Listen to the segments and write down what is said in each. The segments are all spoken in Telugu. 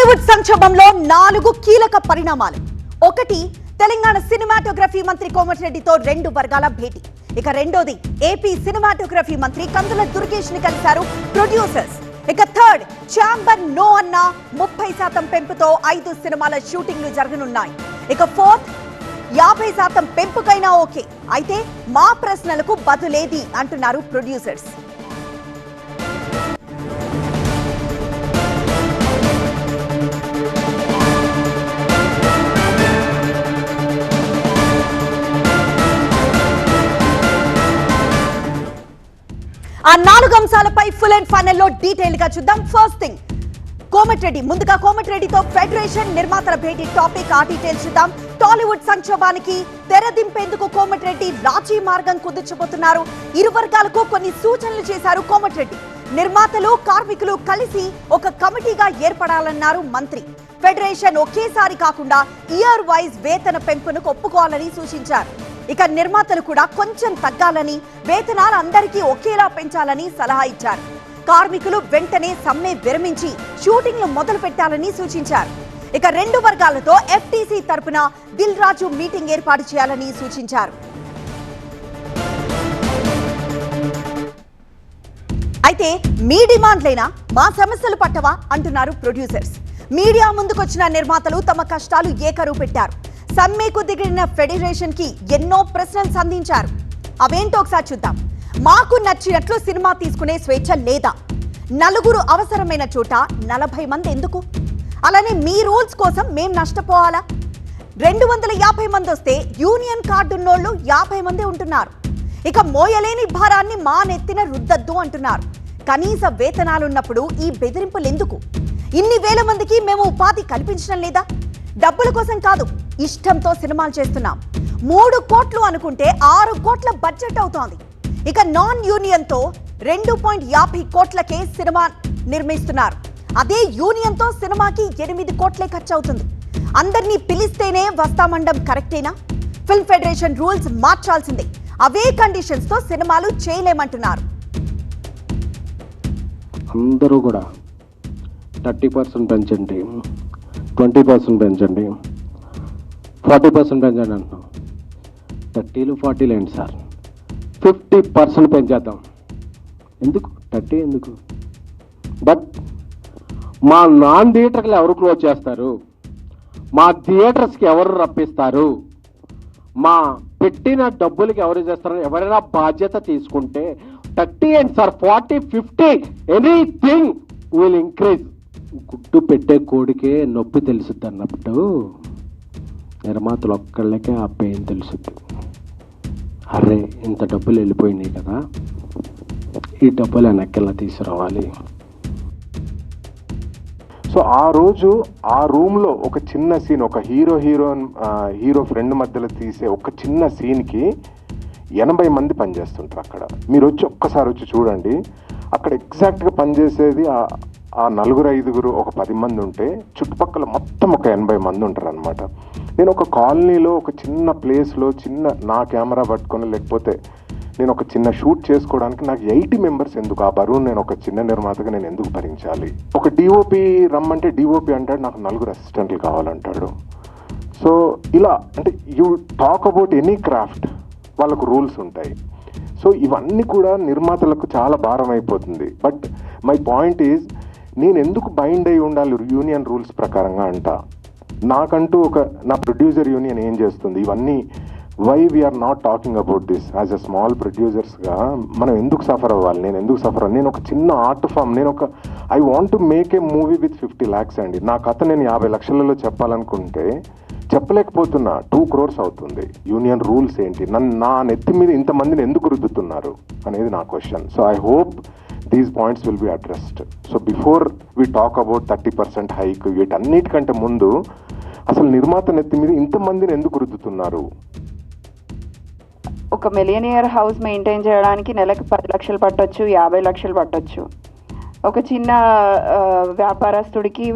టాలీవుడ్ సంక్షోభంలో 4 కీలక పరిణామాలు. ఒకటి, తెలంగాణ సినిమాటోగ్రఫీ మంత్రి కోమటిరెడ్డితో 2 వర్గాల భేటీ. ఇక రెండోది, ఏపీ సినిమాటోగ్రఫీ మంత్రి కందుల దుర్గేష్ ని కలిశారు ప్రొడ్యూసర్స్. ఇక థర్డ్, ఛాంబర్ నో అన్న 30% పెంపుతో 5 సినిమాల షూటింగ్లు జరగనున్నాయి. ఇక ఫోర్త్, 50% పెంపుకైనా ఓకే, అయితే మా ప్రశ్నలకు బదులేది అంటున్నారు ప్రొడ్యూసర్స్. ఆ 4 అంశాలపై ఫుల్ అండ్ ఫైనల్ లో డీటెయిల్ గా చూద్దాం. First thing, Komatireddy. ముందుగా కోమటిరెడ్డితో ఫెడరేషన్ నిర్మాతల భేటీ టాపిక్, ఆ డీటెయిల్స్ చూద్దాం. టాలీవుడ్ సంక్షోభానికి తెరదింపేందుకు కోమటిరెడ్డి రాజీ మార్గం కుదుర్చబోతున్నారు. ఇరు వర్గాలకు కొన్ని సూచనలు చేశారు కోమటిరెడ్డి. నిర్మాతలు, కార్మికులు కలిసి ఒక కమిటీగా ఏర్పడాలన్నారు మంత్రి. ఫెడరేషన్ ఒకేసారి కాకుండా ఇయర్ వైజ్ వేతన పెంపును ఒప్పుకోవాలని సూచించారు. ఇక నిర్మాతలు కూడా కొంచెం తగ్గాలని, వేతనాలు అందరికీ ఒకేలా పెంచాలని సలహా ఇచ్చారు. కార్మికులు వెంటనే సమ్మె విరమించి షూటింగ్లు మొదలు పెట్టాలని సూచించారు. ఇక 2 వర్గాలతో ఎఫ్టీసీ తరపున దిల్ రాజు మీటింగ్ ఏర్పాటు చేయాలని సూచించారు. అయితే మీ డిమాండ్లైనా మా సమస్యలు పట్టవా అంటున్నారు ప్రొడ్యూసర్స్. మీడియా ముందుకొచ్చిన నిర్మాతలు తమ కష్టాలు ఏకరువు పెట్టారు. సమ్మెకు దిగిన ఫెడరేషన్ కి ఎన్నో ప్రశ్నలు సంధించారు. అవేంటో ఒకసారి చూద్దాం. మాకు నచ్చినట్లు సినిమా తీసుకునే స్వేచ్ఛ లేదా? నలుగురు అవసరమైన చోట 40 మంది ఎందుకు? అలానే మీ రూల్స్ కోసం మేం నష్టపోవాలా? 250 మంది వస్తే యూనియన్ కార్డు ఉన్నోళ్ళు 50 మంది ఉంటున్నారు. ఇక మోయలేని భారాన్ని మా నెత్తిన రుద్దద్దు అంటున్నారు. కనీస వేతనాలున్నప్పుడు ఈ బెదిరింపులు ఎందుకు? ఇన్ని వేల మందికి మేము ఉపాధి కల్పించడం లేదా? డబ్బుల కోసం కాదు, ఇష్టంతో సినిమాలు చేస్తున్నాం. 3 కోట్లు అనుకుంటే 6 కోట్ల బడ్జెట్ అవుతోంది. ఇక నాన్ యూనియన్ తో 2.50 కోట్లకే సినిమా నిర్మిస్తున్నారు. అదే యూనియన్ తో సినిమాకి 8 కోట్లే ఖర్చు అవుతుంది. అందరినీ పిలిస్తేనే వస్తామండం కరెక్టేనా? ఫిల్మ్ ఫెడరేషన్ రూల్స్ మార్చాల్సిందే. అవే కండిషన్స్ తో సినిమాలు చేయలేమంటున్నారు. అందరూ కూడా 30% పెంచండి, 20% పెంచండి, 40% పెంచండి అంటున్నాం. 30లు 40లు ఏంటి సార్? 50% పెంచేద్దాం. ఎందుకు 30? ఎందుకు? బట్ మా నాన్ థియేటర్లు ఎవరు క్లోజ్ చేస్తారు? మా థియేటర్స్కి ఎవరు రప్పిస్తారు? మా పెట్టిన డబ్బులకి ఎవరు చేస్తారు? ఎవరైనా బాధ్యత తీసుకుంటే 30 ఏంటి సార్? 40, 50 anything will increase. గుడ్డు పెట్టే కోడికే నొప్పి తెలుసుద్ది అన్నప్పుడు నిర్మాతలు ఒక్కళ్ళకే ఆ పెయిన్ తెలుసుద్ది. అరే ఇంత డబ్బులు వెళ్ళిపోయినాయి కదా, ఈ డబ్బులు వెనక్కిలా తీసుకురావాలి. సో ఆ రోజు ఆ రూమ్లో ఒక చిన్న సీన్, ఒక హీరో ఫ్రెండ్ మధ్యలో తీసే ఒక చిన్న సీన్కి 80 మంది పనిచేస్తుంటారు అక్కడ. మీరు వచ్చి ఒక్కసారి వచ్చి చూడండి. అక్కడ ఎగ్జాక్ట్గా పనిచేసేది ఆ 4-5 ఒక 10 మంది ఉంటే చుట్టుపక్కల మొత్తం ఒక 80 మంది ఉంటారు అనమాట. నేను ఒక కాలనీలో ఒక చిన్న ప్లేస్లో నా కెమెరా పట్టుకొని, లేకపోతే నేను ఒక చిన్న షూట్ చేసుకోవడానికి నాకు 80 మెంబర్స్ ఎందుకు? ఆ బరువు నేను ఒక చిన్న నిర్మాతగా నేను ఎందుకు భరించాలి? ఒక డిఓపి రమ్మంటే డిఓపి అంటాడు నాకు 4 అసిస్టెంట్లు కావాలంటాడు. సో ఇలా అంటే you talk about any craft, వాళ్ళకు రూల్స్ ఉంటాయి. సో ఇవన్నీ కూడా నిర్మాతలకు చాలా భారం అయిపోతుంది. బట్ మై పాయింట్ ఈజ్, నేను ఎందుకు బైండ్ అయి ఉండాలి యూనియన్ రూల్స్ ప్రకారంగా అంట? నాకంటూ నా ప్రొడ్యూసర్ యూనియన్ ఏం చేస్తుంది? ఇవన్నీ why we're not talking about this as a small ప్రొడ్యూసర్స్గా మనం ఎందుకు సఫర్ అవ్వాలి? నేను ఎందుకు సఫర్ అవ్వాలి? నేను ఒక చిన్న art form, I want to make a movie with 50 lakhs అండి. నా కథ నేను 50 లక్షలలో చెప్పాలనుకుంటే చెప్పలేకపోతున్నా. 2 crores అవుతుంది. యూనియన్ రూల్స్ ఏంటి? నా నెత్తి మీద ఇంతమందిని ఎందుకు రుద్దుతున్నారు అనేది నా question. So I hope these points will be addressed. So before we talk about 30% hike, వీటన్నిటికంటే ముందు అసలు నిర్మాత నెత్తి మీద ఇంతమందిని ఎందుకు రుద్దుతున్నారు? ఒక మిలియనియర్ హౌస్ మెయింటైన్ చేయడానికి నెలకు 10 లక్షలు పట్టొచ్చు, 50 లక్షలు పట్టొచ్చు. ఒక చిన్న వ్యాపారస్తుడికి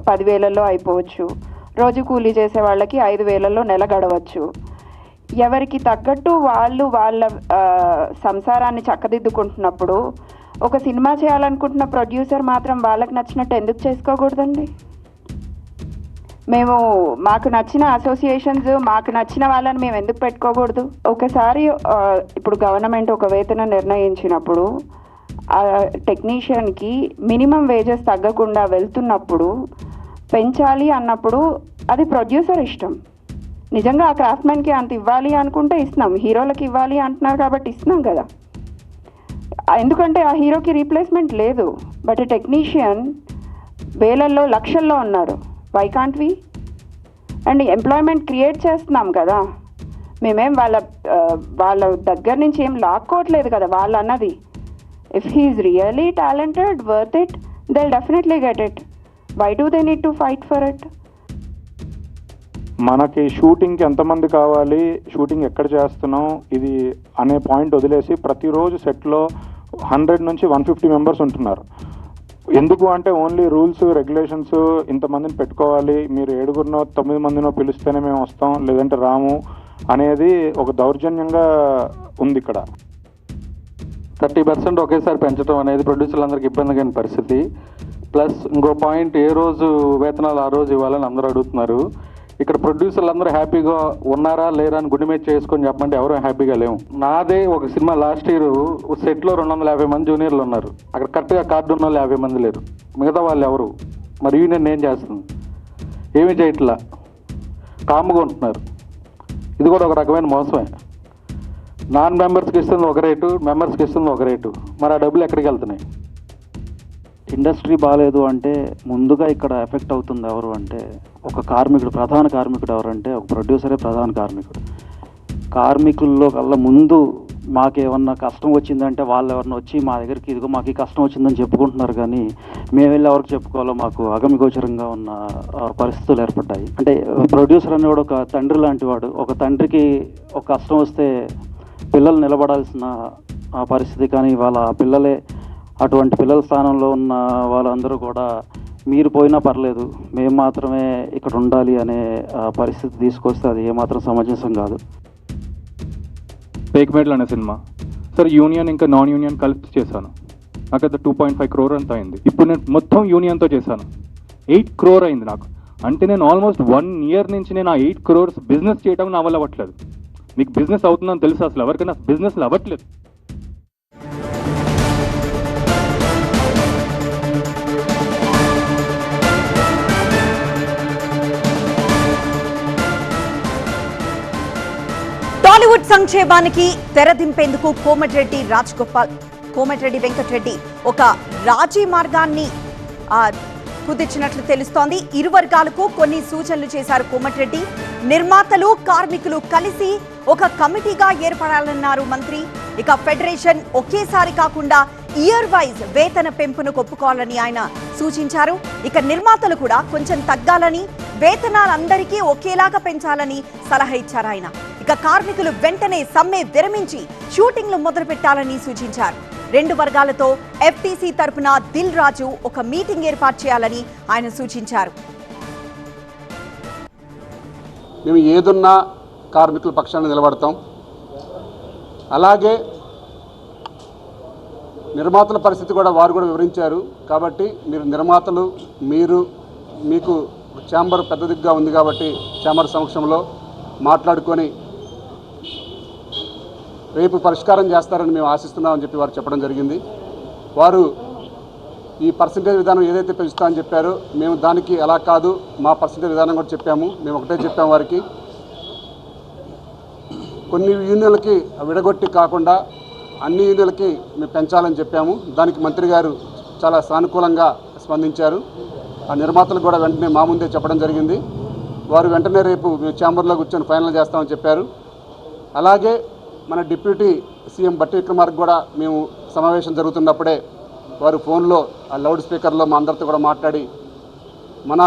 10,000లో అయిపోవచ్చు. రోజు కూలీ చేసే వాళ్ళకి 5,000లో నెల గడవచ్చు. ఎవరికి తగ్గట్టు వాళ్ళు వాళ్ళ సంసారాన్ని చక్కదిద్దుకుంటున్నప్పుడు ఒక సినిమా చేయాలనుకుంటున్న ప్రొడ్యూసర్ మాత్రం వాళ్ళకి నచ్చినట్టు ఎందుకు చేసుకోకూడదండి? మేము మాకు నచ్చిన అసోసియేషన్స్ మాకు నచ్చిన వాళ్ళని మేము ఎందుకు పెట్టుకోకూడదు? ఒకసారి ఇప్పుడు గవర్నమెంట్ ఒక వేతనం నిర్ణయించినప్పుడు ఆ టెక్నీషియన్కి మినిమం వేజెస్ తగ్గకుండా వెళ్తున్నప్పుడు పెంచాలి అన్నప్పుడు అది ప్రొడ్యూసర్ ఇష్టం. నిజంగా ఆ క్రాఫ్ట్మెన్కి అంత ఇవ్వాలి అనుకుంటే ఇస్తున్నాం, హీరోలకి ఇవ్వాలి అంటున్నారు కాబట్టి ఇస్తున్నాం కదా. ఎందుకంటే ఆ హీరోకి రీప్లేస్మెంట్ లేదు. బట్ టెక్నీషియన్ వేలల్లో లక్షల్లో ఉన్నారు. Why can't we? And employment create చేస్తున్నాం కదా. మేమేం వాళ్ళ దగ్గర నుంచి ఏం లాక్కోవట్లేదు కదా. వాళ్ళు అన్నది if he's really talented, worth it, they definitely get it. Why do they need to fight for it? మనకి షూటింగ్కి ఎంతమంది కావాలి, షూటింగ్ ఎక్కడ చేస్తున్నాం ఇది అనే పాయింట్ వదిలేసి ప్రతిరోజు సెట్లో 100 నుంచి 150 మెంబర్స్ ఉంటున్నారు. ఎందుకు అంటే ఓన్లీ రూల్స్ రెగ్యులేషన్స్, ఇంతమందిని పెట్టుకోవాలి, మీరు 7గురినో 9 మందినో పిలిస్తేనే మేము వస్తాం లేదంటే రాము అనేది ఒక దౌర్జన్యంగా ఉంది ఇక్కడ. 30% ఒకేసారి పెంచడం అనేది ప్రొడ్యూసర్లందరికీ ఇబ్బంది కాని పరిస్థితి. ప్లస్ ఇంకో పాయింట్, ఏ రోజు వేతనాలు ఆ రోజు ఇవ్వాలని అందరూ అడుగుతున్నారు. ఇక్కడ ప్రొడ్యూసర్లు అందరూ హ్యాపీగా ఉన్నారా లేరా అని గుండె మీద చేసుకొని చెప్పమంటే ఎవరూ హ్యాపీగా లేవు. నాదే ఒక సినిమా లాస్ట్ ఇయర్ సెట్లో 250 మంది జూనియర్లు ఉన్నారు. అక్కడ కరెక్ట్గా కార్డు ఉన్న వాళ్ళు 50 మంది లేరు. మిగతా వాళ్ళు ఎవరు? మరి యూనియన్ ఏం చేస్తుంది? ఏమీ చేయట్లా, కామ్గా ఉంటున్నారు. ఇది కూడా ఒక రకమైన మోసమే. నాన్ మెంబర్స్కి ఇస్తుంది ఒక రేటు, మెంబర్స్కి ఇస్తుంది ఒక రేటు. మరి ఆ డబ్బులు ఎక్కడికి వెళ్తున్నాయి? ఇండస్ట్రీ బాగాలేదు అంటే ముందుగా ఇక్కడ ఎఫెక్ట్ అవుతుంది ఎవరు అంటే ఒక కార్మికుడు. ప్రధాన కార్మికుడు ఎవరంటే ఒక ప్రొడ్యూసరే ప్రధాన కార్మికుడు. కార్మికుల్లో కల్లా ముందు మాకేమన్నా కష్టం వచ్చిందంటే వాళ్ళు ఎవరన్నా వచ్చి మా దగ్గరికి ఇదిగో మాకు ఈ కష్టం వచ్చిందని చెప్పుకుంటున్నారు. కానీ మేము వెళ్ళి ఎవరికి చెప్పుకోవాలో మాకు అగమ్యగోచరంగా ఉన్న పరిస్థితులు ఏర్పడ్డాయి. అంటే ప్రొడ్యూసర్ అనేవాడు ఒక తండ్రి లాంటి వాడు. ఒక తండ్రికి ఒక కష్టం వస్తే పిల్లలు నిలబడాల్సిన పరిస్థితి. కానీ వాళ్ళ పిల్లలే అటువంటి పిల్లల స్థానంలో ఉన్న వాళ్ళందరూ కూడా మీరు పోయినా పర్లేదు, మేము మాత్రమే ఇక్కడ ఉండాలి అనే పరిస్థితి తీసుకొస్తే అది ఏమాత్రం సమంజసం కాదు. పేక్మేడ్లు అనే సినిమా సార్ యూనియన్ ఇంకా నాన్ యూనియన్ కలిపి చేశాను. నాకు అది 2.5 crore అంత అయింది. ఇప్పుడు నేను మొత్తం యూనియన్తో చేశాను, 8 crore అయింది నాకు. అంటే నేను ఆల్మోస్ట్ 1 year నుంచి నేను ఆ 8 crores బిజినెస్ చేయడం నా వల్ల అవ్వట్లేదు. మీకు బిజినెస్ అవుతుందని తెలుసు, అసలు ఎవరికైనా బిజినెస్లు అవ్వట్లేదు. టాలీవుడ్ సంక్షేమానికి తెరదింపేందుకు కోమటిరెడ్డి వెంకటరెడ్డి ఒక రాజీ మార్గాన్ని కుదిర్చినట్లు తెలుస్తోంది. ఇరు వర్గాలకు కొన్ని సూచనలు చేశారు కోమటిరెడ్డి. నిర్మాతలు, కార్మికులు కలిసి ఒక కమిటీగా ఏర్పడాలన్నారు మంత్రి. ఇక ఫెడరేషన్ ఒకేసారి కాకుండా ఇయర్ వైజ్ వేతన పెంపును ఒప్పుకోవాలని ఆయన సూచించారు. ఇక నిర్మాతలు కూడా కొంచెం తగ్గాలని, వేతనాలందరికీ ఒకేలాగా పెంచాలని సలహా ఇచ్చారు ఆయన. ఇక కార్మికులు వెంటనే సమ్మె విరమించి షూటింగ్లు మొదలు పెట్టాలని సూచించారు. 2 వర్గాలతో ఎఫ్టీసీ తరపున దిల్ రాజు ఒక మీటింగ్ ఏర్పాటు చేయాలని ఆయన సూచించారు. మేము ఏదున్నా కార్మికుల పక్షాన నిలబడతాం. అలాగే నిర్మాతల పరిస్థితి కూడా వారు కూడా వివరించారు. కాబట్టి మీరు నిర్మాతలు మీకు ఛాంబర్ పెద్ద దిగ్గా ఉంది కాబట్టి ఛాంబర్ సమక్షంలో మాట్లాడుకొని రేపు పరిష్కారం చేస్తారని మేము ఆశిస్తున్నామని చెప్పి వారు చెప్పడం జరిగింది. వారు ఈ పర్సంటేజ్ విధానం ఏదైతే పెంచుతామని చెప్పారో మేము దానికి అలా కాదు, మా పర్సంటేజ్ విధానం కూడా చెప్పాము. మేము ఒకటే చెప్పాము వారికి, కొన్ని యూనియన్లకి విడగొట్టి కాకుండా అన్ని యూనియన్లకి మేము పెంచాలని చెప్పాము. దానికి మంత్రి గారు చాలా సానుకూలంగా స్పందించారు. ఆ నిర్మాతలు కూడా వెంటనే మా ముందే చెప్పడం జరిగింది. వారు వెంటనే రేపు మేము ఛాంబర్లో కూర్చొని ఫైనల్ చేస్తామని చెప్పారు. అలాగే మన డిప్యూటీ సీఎం బట్టి విక్రమార్క కూడా మేము సమావేశం జరుగుతున్నప్పుడే వారు ఫోన్లో ఆ లౌడ్ స్పీకర్లో మా అందరితో కూడా మాట్లాడి మన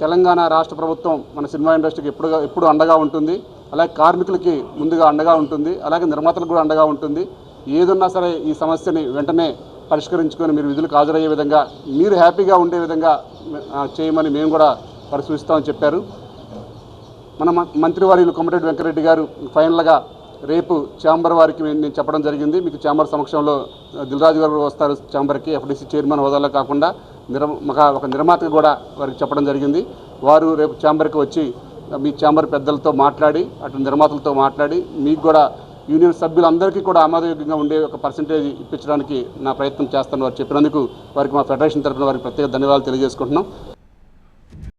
తెలంగాణ రాష్ట్ర ప్రభుత్వం మన సినిమా ఇండస్ట్రీకి ఎప్పుడు అండగా ఉంటుంది, అలాగే కార్మికులకి ముందుగా అండగా ఉంటుంది, అలాగే నిర్మాతలకు కూడా అండగా ఉంటుంది. ఏదున్నా సరే ఈ సమస్యని వెంటనే పరిష్కరించుకొని మీరు విధులకు హాజరయ్యే విధంగా, మీరు హ్యాపీగా ఉండే విధంగా చేయమని మేము కూడా వారు సూచిస్తామని చెప్పారు. మన మంత్రివర్యులు కోమటిరెడ్డి వెంకటరెడ్డి గారు ఫైనల్గా రేపు ఛాంబర్ వారికి నేను చెప్పడం జరిగింది. మీకు ఛాంబర్ సమక్షంలో దిల్రాజు గారు వస్తారు ఛాంబర్కి, ఎఫ్డీసీ చైర్మన్ హోదాలో కాకుండా ఒక నిర్మాతకు కూడా వారికి చెప్పడం జరిగింది. వారు రేపు ఛాంబర్కి వచ్చి మీ ఛాంబర్ పెద్దలతో మాట్లాడి అటు నిర్మాతలతో మాట్లాడి మీకు కూడా యూనియన్ సభ్యులందరికీ కూడా ఆమోదయోగ్యంగా ఉండే ఒక పర్సంటేజ్ ఇప్పించడానికి నా ప్రయత్నం చేస్తాను వారు చెప్పినందుకు వారికి మా ఫెడరేషన్ తరఫున వారికి ప్రత్యేక ధన్యవాదాలు తెలియజేసుకుంటున్నాం.